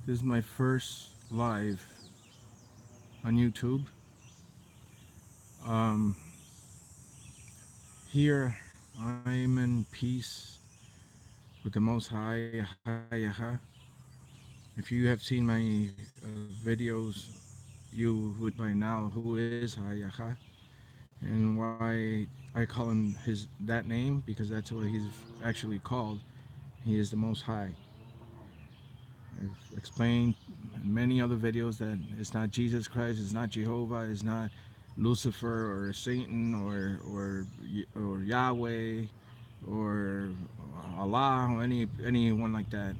This is my first live on YouTube. Um, Here I'm in peace with the Most High. If you have seen my videos, you would by now who is Hayaha and why I call him that name, because that's what he's actually called. He is the Most High. I've explained in many other videos that it's not Jesus Christ, it's not Jehovah, it's not Lucifer or Satan or Yahweh or Allah or anyone like that.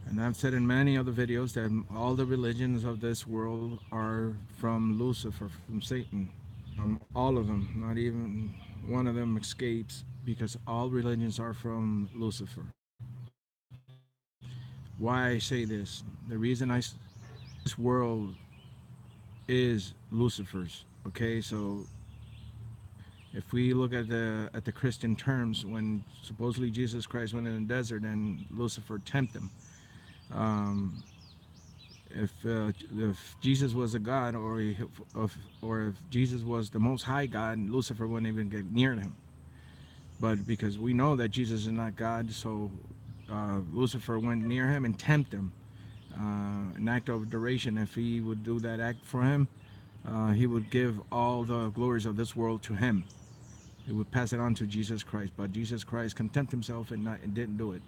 And I've said in many other videos that all the religions of this world are from Lucifer, from Satan. All of them, not even one of them escapes, because all religions are from Lucifer. Why I say this? The reason this world is Lucifer's. Okay, so if we look at the Christian terms, when supposedly Jesus Christ went in the desert and Lucifer tempted him, um, if Jesus was a god, or if Jesus was the Most High God, Lucifer wouldn't even get near him. But because we know that Jesus is not God, so Lucifer went near him and tempted him. An act of adoration. If he would do that act for him, he would give all the glories of this world to him. He would pass it on to Jesus Christ. But Jesus Christ contempt himself and didn't do it.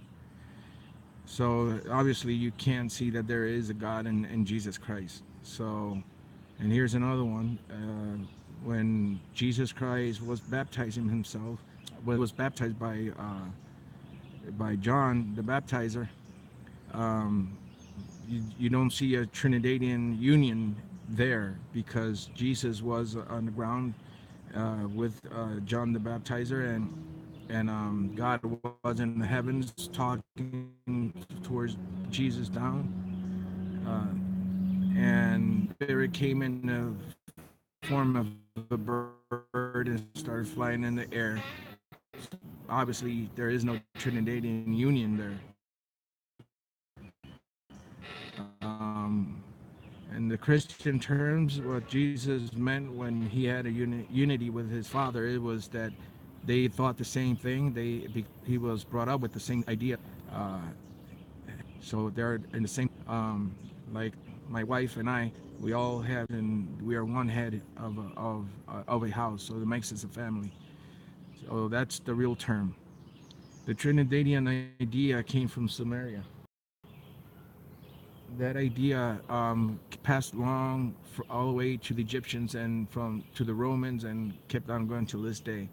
So obviously you can't see that there is a God in Jesus Christ. So, and here's another one. When Jesus Christ was baptizing himself, was baptized by John the Baptizer, um, you don't see a Trinidadian union there, because Jesus was on the ground with John the Baptizer, and God was in the heavens talking towards Jesus down, and the Spirit came in the form of a bird and started flying in the air. Obviously, there is no Trinidadian union there. In the Christian terms, what Jesus meant when he had a unity with his Father, it was that they thought the same thing. He was brought up with the same idea, uh, so they're in the same. Like my wife and I, we all have, and we are one head of a house, so it makes us a family. So that's the real term. The Trinidadian idea came from Sumeria. That idea passed along all the way to the Egyptians and from to the Romans, and kept on going to this day.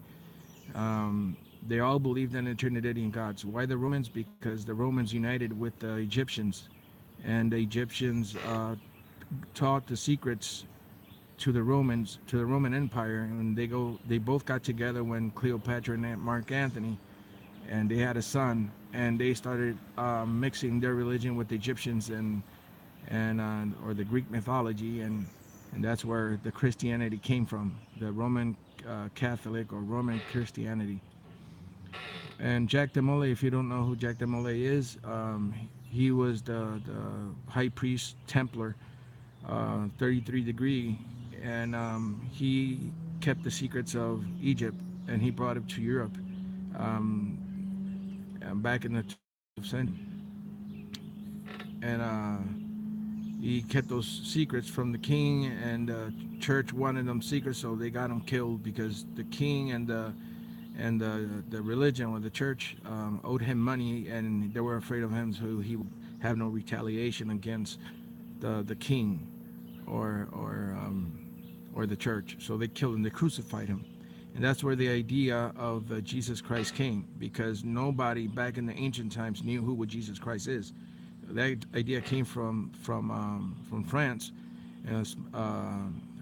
They all believed in the Trinidadian gods. Why the Romans? Because the Romans united with the Egyptians, and the Egyptians taught the secrets to the Romans, to the Roman Empire, and they both got together when Cleopatra and Mark Antony, and they had a son, and they started mixing their religion with the Egyptians and or the Greek mythology, and that's where the Christianity came from, the Roman Catholic or Roman Christianity. And Jack Demole, if you don't know who Jack Demole is, he was the high priest Templar, 33 degree, and he kept the secrets of Egypt, and he brought it to Europe, um, back in the 12th century. And he kept those secrets from the king, and the church wanted them secrets, so they got him killed, because the king and the religion or the church owed him money, and they were afraid of him, so he would have no retaliation against the king or or um, or the church. So they killed him, they crucified him, and that's where the idea of Jesus Christ came, because nobody back in the ancient times knew who Jesus Christ is. That idea came from France, uh,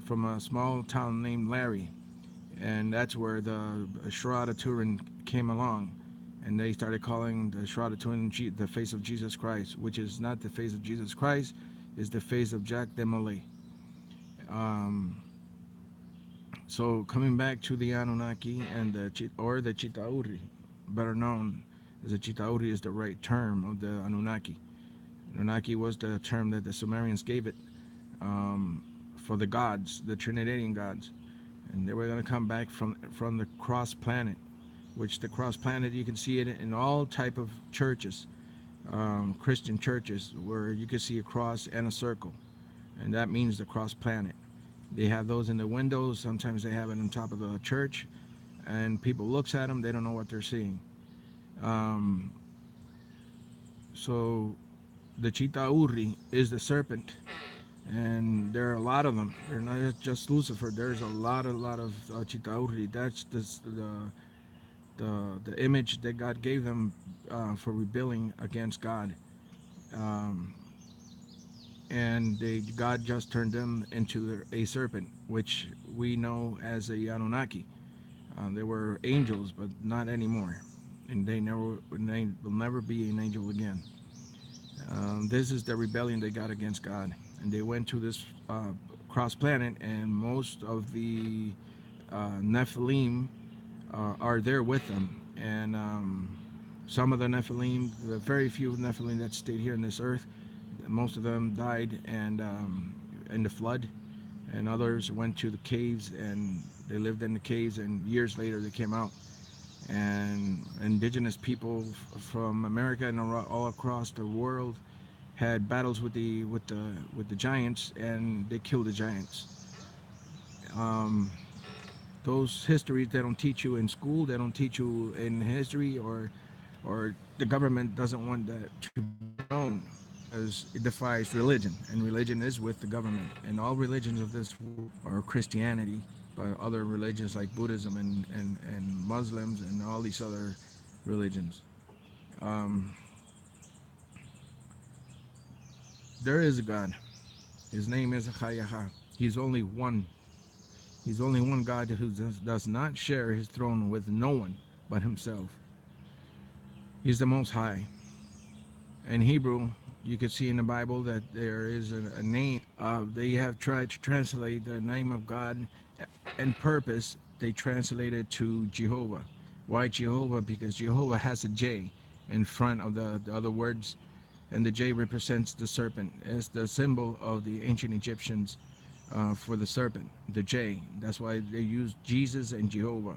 from a small town named Larry, and that's where the Shroud of Turin came along, and they started calling the Shroud of Turin the face of Jesus Christ, which is not the face of Jesus Christ, is the face of Jacques Demolay. Um, so coming back to the Anunnaki and the Chitauri, better known as the Chitauri is the right term of the Anunnaki. Anunnaki was the term that the Sumerians gave it, um, for the gods, the Trinitarian gods, and they were going to come back from the cross planet, which the cross planet you can see it in all type of churches, Christian churches, where you can see a cross and a circle, and that means the cross planet. They have those in the windows. Sometimes they have it on top of the church, and people looks at them. They don't know what they're seeing. Um, so the Chitauri is the serpent, and there are a lot of them. They're not just Lucifer. There's a lot of Chitauri. That's the image that God gave them for rebelling against God, um, and God just turned them into a serpent, which we know as a Anunnaki. They were angels, but not anymore, and they will never be an angel again. This is the rebellion they got against God, and they went to this cross planet, and most of the Nephilim are there with them, and some of the Nephilim, the very few Nephilim that stayed here on this earth, most of them died and in the flood, and others went to the caves and they lived in the caves, and years later they came out. And indigenous people from America and all across the world had battles with the giants, and they killed the giants. Um, those histories they don't teach you in school, they don't teach you in history, or the government doesn't want that to be known, because it defies religion, and religion is with the government, and all religions of this world are Christianity, but other religions like Buddhism and Muslims and all these other religions. Um, there is a God. His name is Chayaha. He's only one. He's only one God who does not share his throne with no one but himself. He's the Most High. In Hebrew, you can see in the Bible that there is a name. They have tried to translate the name of God, and purpose they translate it to Jehovah. Why Jehovah? Because Jehovah has a J in front of the other words, and the J represents the serpent. It's the symbol of the ancient Egyptians for the serpent, the J. That's why they use Jesus and Jehovah.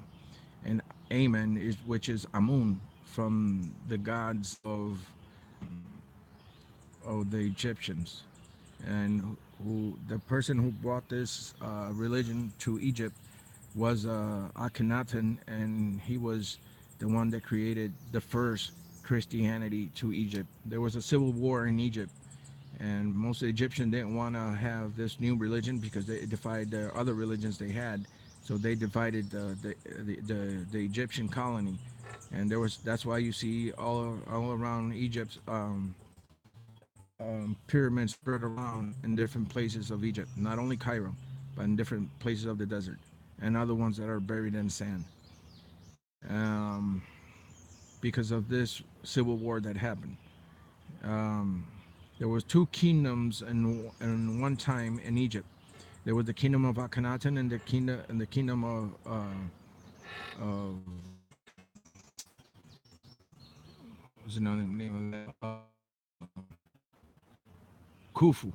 And Amen is, which is Amun, from the gods of the Egyptians, and who the person who brought this religion to Egypt was Akhenaten, and he was the one that created the first Christianity to Egypt. There was a civil war in Egypt, and most of the Egyptians didn't want to have this new religion because it defied the other religions they had. So they divided the Egyptian colony, and that's why you see all around Egypt pyramids spread around in different places of Egypt, not only Cairo, but in different places of the desert, and other ones that are buried in sand. Um, because of this civil war that happened. Um, there was two kingdoms in one time in Egypt. There was the kingdom of Akhenaten and the kingdom of what's the name of that? Khufu,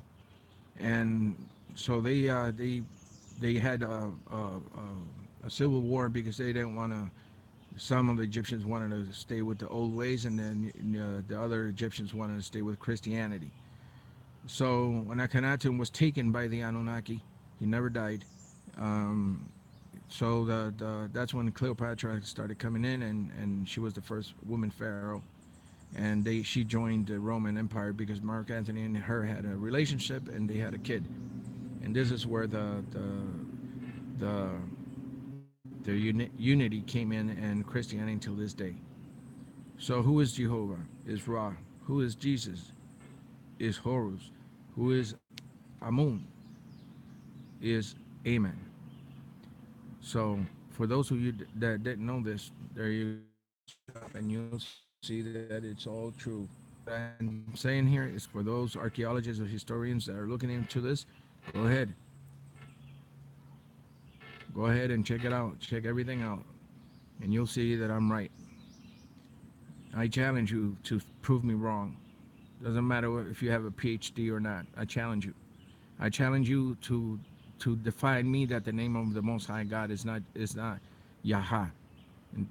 and so they had a civil war because they didn't want to. Some of the Egyptians wanted to stay with the old ways, and then the other Egyptians wanted to stay with Christianity. So when Akhenaten was taken by the Anunnaki, he never died. Um, so that's when Cleopatra started coming in, and she was the first woman pharaoh, and she joined the Roman Empire because Mark Antony and her had a relationship, and they had a kid. And this is where the unity came in, and Christianity until this day. So who is Jehovah? Is Ra. Who is Jesus? Is Horus. Who is Amun? Is Amen. So for those of you that didn't know this, there you go, and you'll see that it's all true. What I'm saying here is for those archaeologists or historians that are looking into this, go ahead. Go ahead and check it out. Check everything out. And you'll see that I'm right. I challenge you to prove me wrong. Doesn't matter if you have a PhD or not. I challenge you. I challenge you to define me that the name of the Most High God is not Yahah. And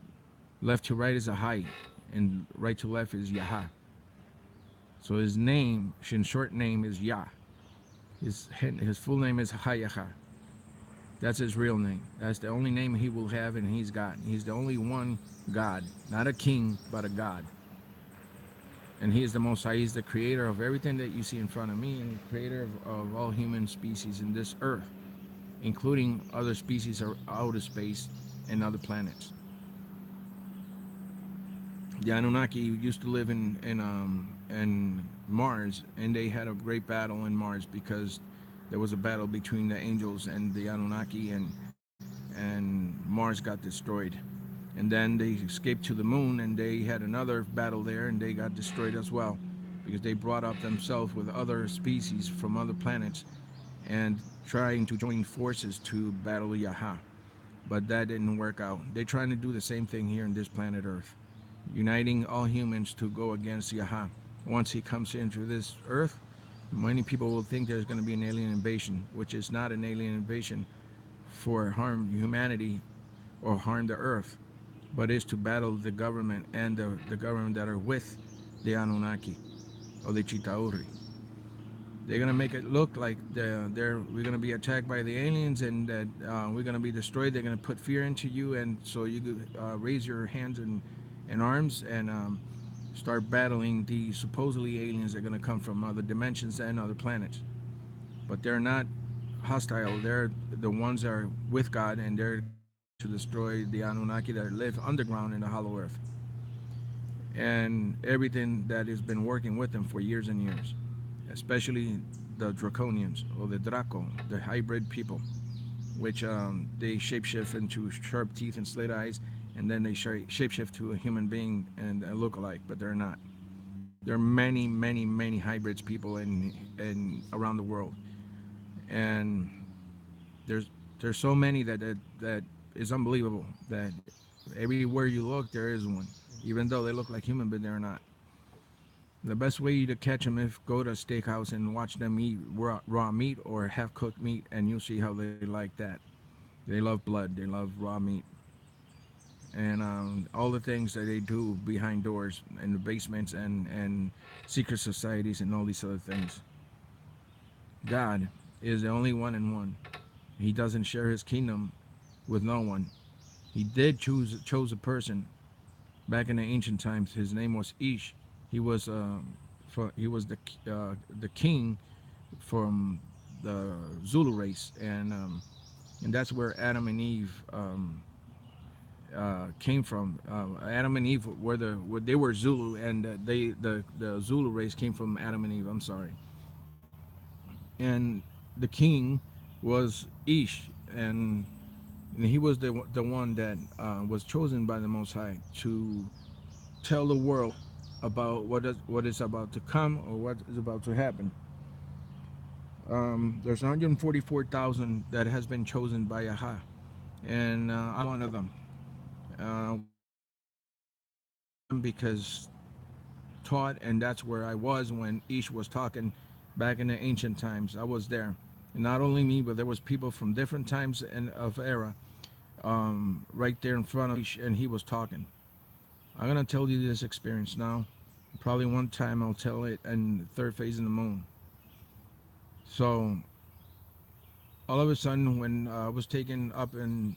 left to right is a high, and right to left is Yahah. So his name, in short name, is Yah. His full name is Hayahah. That's his real name. That's the only name he will have, and he's God. He's the only one God, not a king, but a God. And he is the Most High. He's the creator of everything that you see in front of me, and the creator of all human species in this earth, including other species out of space and other planets. The Anunnaki used to live in Mars, and they had a great battle in Mars because there was a battle between the angels and the Anunnaki, and Mars got destroyed. And then they escaped to the moon, and they had another battle there, and they got destroyed as well because they brought up themselves with other species from other planets and trying to join forces to battle Yaha. But that didn't work out. They're trying to do the same thing here in this planet Earth, uniting all humans to go against Yaha. Once he comes into this Earth, many people will think there's going to be an alien invasion, which is not an alien invasion for harm humanity or harm the Earth, but is to battle the government and the government that are with the Anunnaki or the Chitauri. They're gonna make it look like we're gonna be attacked by the aliens and that we're gonna be destroyed. They're gonna put fear into you, and so you raise your hands and arms and start battling the supposedly aliens that are gonna come from other dimensions and other planets. But they're not hostile. They're the ones that are with God, and they're going to destroy the Anunnaki that live underground in the hollow earth and everything that has been working with them for years and years, especially the Draconians or the Draco, the hybrid people, which they shapeshift into sharp teeth and slit eyes, and then they shapeshift to a human being and a look-alike, but they're not. There are many, many, many hybrids people in around the world, and there's there's so many that is unbelievable. That everywhere you look, there is one, even though they look like human, but they're not. The best way to catch them is go to a steakhouse and watch them eat raw meat or half cooked meat, and you'll see how they like that. They love blood. They love raw meat, and all the things that they do behind doors in the basements and secret societies and all these other things. God is the only one in one. He doesn't share his kingdom with no one. He did chose a person back in the ancient times. His name was Ish. He was he was the king from the Zulu race, and that's where Adam and Eve came from. Adam and Eve they were Zulu, and the Zulu race came from Adam and Eve. I'm sorry, and the king was Ish, and he was the one that was chosen by the Most High to tell the world about what is about to come or what is about to happen. There's 144,000 that has been chosen by Yahah, and I'm one of them. Because taught, and that's where I was when Ish was talking back in the ancient times. I was there, and not only me, but there was people from different times and of era right there in front of Ish, and he was talking. I'm gonna tell you this experience now. Probably one time I'll tell it in the third phase of the moon. So all of a sudden, when I was taken up into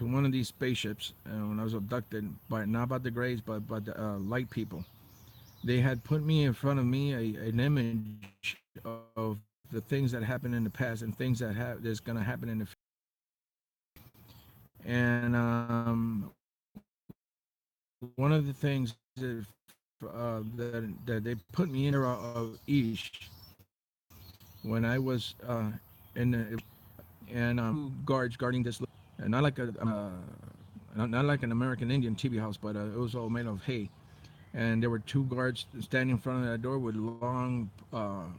one of these spaceships, when I was abducted by not by the Greys but the light people, they had put me in front of me an image of the things that happened in the past and things that's going to happen in the future. And one of the things that they put me in era of Ish when I was in and guards guarding this, not like not like an American Indian TV house, but it was all made of hay. And there were two guards standing in front of that door with long um,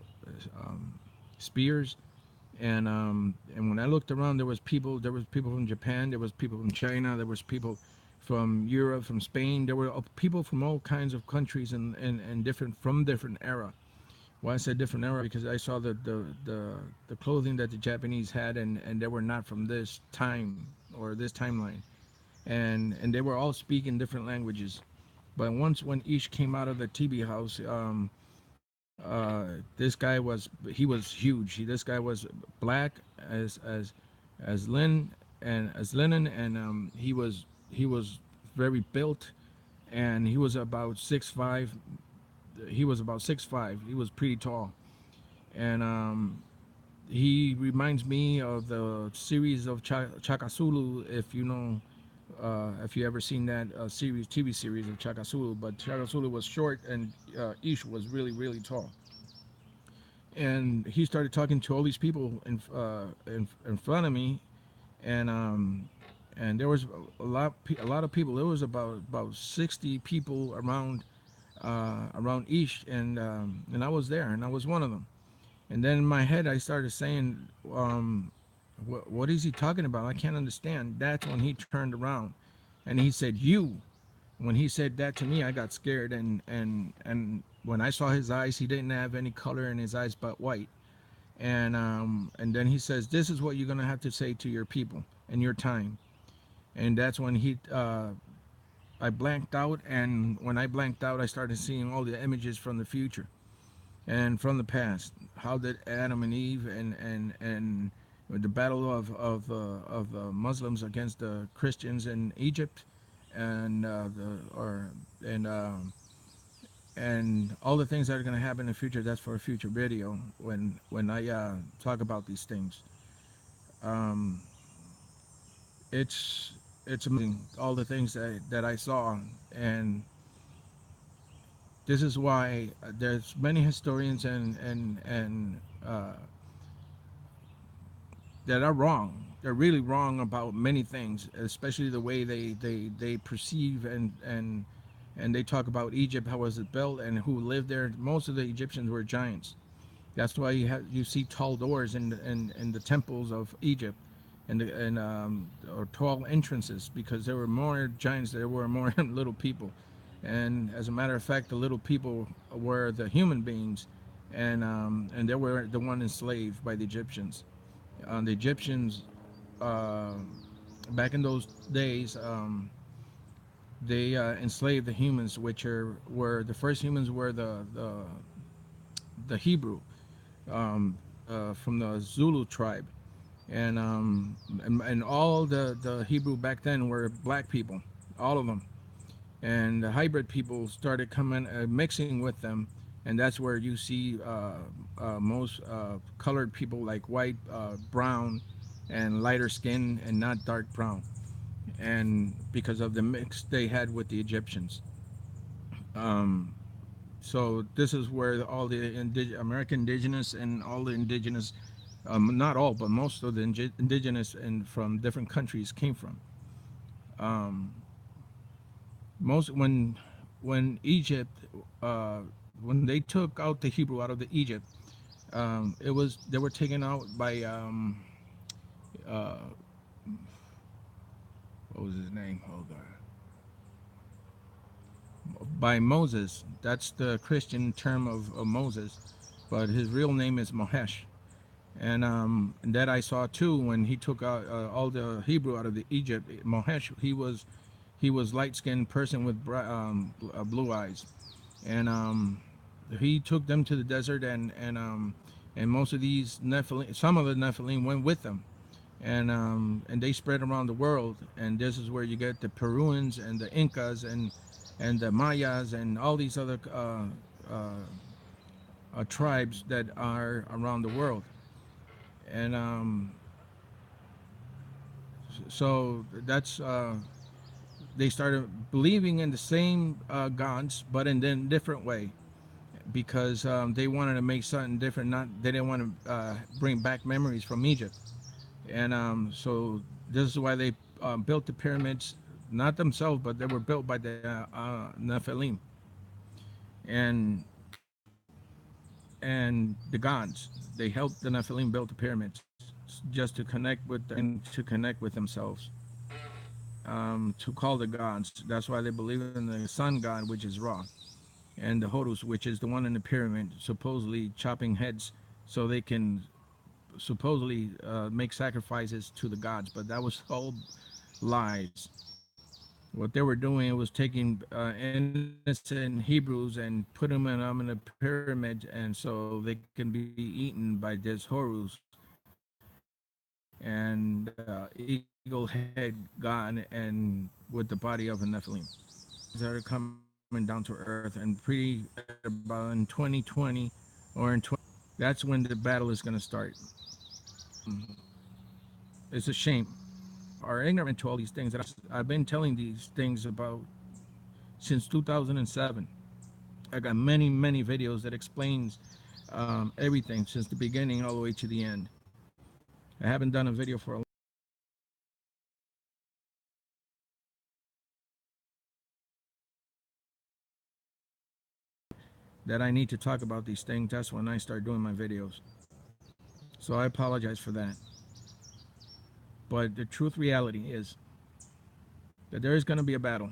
spears. And when I looked around, there was people. There was people from Japan. There was people from China. There was people from Europe, from Spain. There were people from all kinds of countries and different from different era. Why I said different era because I saw the clothing that the Japanese had, and they were not from this time or this timeline, and they were all speaking different languages. But once when Ish came out of the TB house, this guy was huge. This guy was black as Lin and as linen, and he was very built, and he was about 6'5". He was about 6'5". He was pretty tall, and he reminds me of the series of Chakasulu. If you know, if you ever seen that TV series of Chakasulu, but Chakasulu was short and Ish was really tall. And he started talking to all these people in front of me, and there was a lot of people. There was about 60 people around Ish, and I was there, and I was one of them. And then in my head, I started saying, what is he talking about? I can't understand. That's when he turned around, and he said, "You." When he said that to me, I got scared, and when I saw his eyes, he didn't have any color in his eyes but white. And then he says, "This is what you're gonna have to say to your people in your time." And that's when I blanked out, and when I blanked out, I started seeing all the images from the future and from the past. How did Adam and Eve and the battle of the Muslims against the Christians in Egypt, and and all the things that are going to happen in the future. That's for a future video when I talk about these things. Um, it's it's amazing all the things that I saw, and this is why there's many historians and that are wrong. They're really wrong about many things, especially the way they perceive and they talk about Egypt, how was it built, and who lived there. Most of the Egyptians were giants. That's why you see tall doors in the temples of Egypt, and or tall entrances, because there were more giants, there were more little people, and as a matter of fact, the little people were the human beings, and they were the one enslaved by the Egyptians. The Egyptians, uh, back in those days, they enslaved the humans, which were the first humans were the Hebrew, from the Zulu tribe, and all the Hebrew back then were black people, all of them, and the hybrid people started coming mixing with them, and that's where you see most colored people like white, brown, and lighter skin, and not dark brown, and because of the mix they had with the Egyptians. Um, so this is where all the American indigenous and all the indigenous, not all, but most of the indigenous and from different countries came from. Um, most when Egypt, uh, when they took out the Hebrew out of the Egypt, it was they were taken out by uh, what was his name? Oh God, by Moses. That's the Christian term of Moses, but his real name is Mohesh. And that I saw too when he took out all the Hebrew out of the Egypt. Mohesh, he was light skinned person with blue eyes, and he took them to the desert, and most of these Nephilim, some of the Nephilim went with them, and they spread around the world. And this is where you get the Peruvians and the Incas and the Mayas and all these other tribes that are around the world. And so that's they started believing in the same gods, but in a different way, because they wanted to make something different. Not They didn't want to bring back memories from Egypt, and so this is why they built the pyramids, not themselves, but they were built by the Nephilim and the gods. They helped the Nephilim build the pyramids just to connect with to connect with themselves. to call the gods. That's why they believe in the sun god, which is Ra, and the Horus, which is the one in the pyramid, supposedly chopping heads so they can supposedly make sacrifices to the gods. But that was all lies. What they were doing was taking innocent Hebrews and put them in a pyramid, and so they can be eaten by this Horus and eagle head god, and with the body of a Nephilim. These are coming down to earth, and pretty about in 2020 or in 2021, that's when the battle is going to start. It's a shame. Are ignorant to all these things that I've been telling these things about since 2007. I got many videos that explains everything since the beginning all the way to the end. I haven't done a video for a long that I need to talk about these things. That's when I start doing my videos. So I apologize for that. But the truth reality is that there is going to be a battle,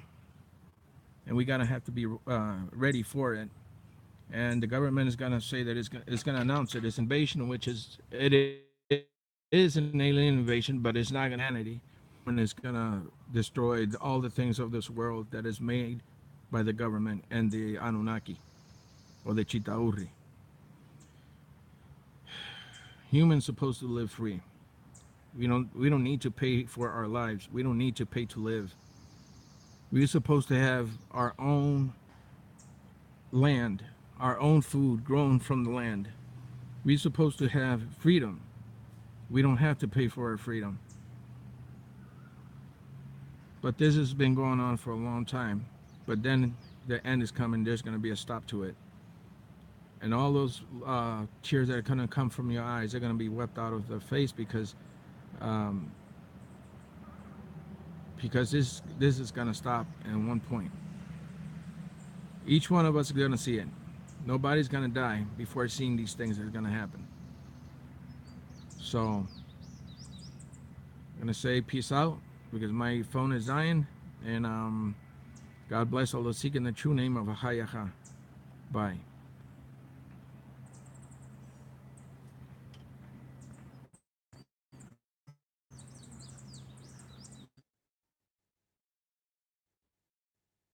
and we gotta have to be ready for it. And the government is gonna say that it's gonna announce it. It's invasion, which is it is an alien invasion, but it's not gonna humanity. The government is gonna destroy all the things of this world that is made by the government and the Anunnaki or the Chitauri. Humans supposed to live free. We don't need to pay for our lives. We don't need to pay to live. We're supposed to have our own land, our own food grown from the land. We're supposed to have freedom. We don't have to pay for our freedom. But this has been going on for a long time. But then the end is coming. There's going to be a stop to it. And all those tears that are going to come from your eyes are going to be wept out of the face um, because this is going to stop at one point. Each one of us is going to see it. Nobody's going to die before seeing these things that are going to happen. So I'm going to say peace out because my phone is dying. And God bless all those seeking the true name of Ahayaha. Bye.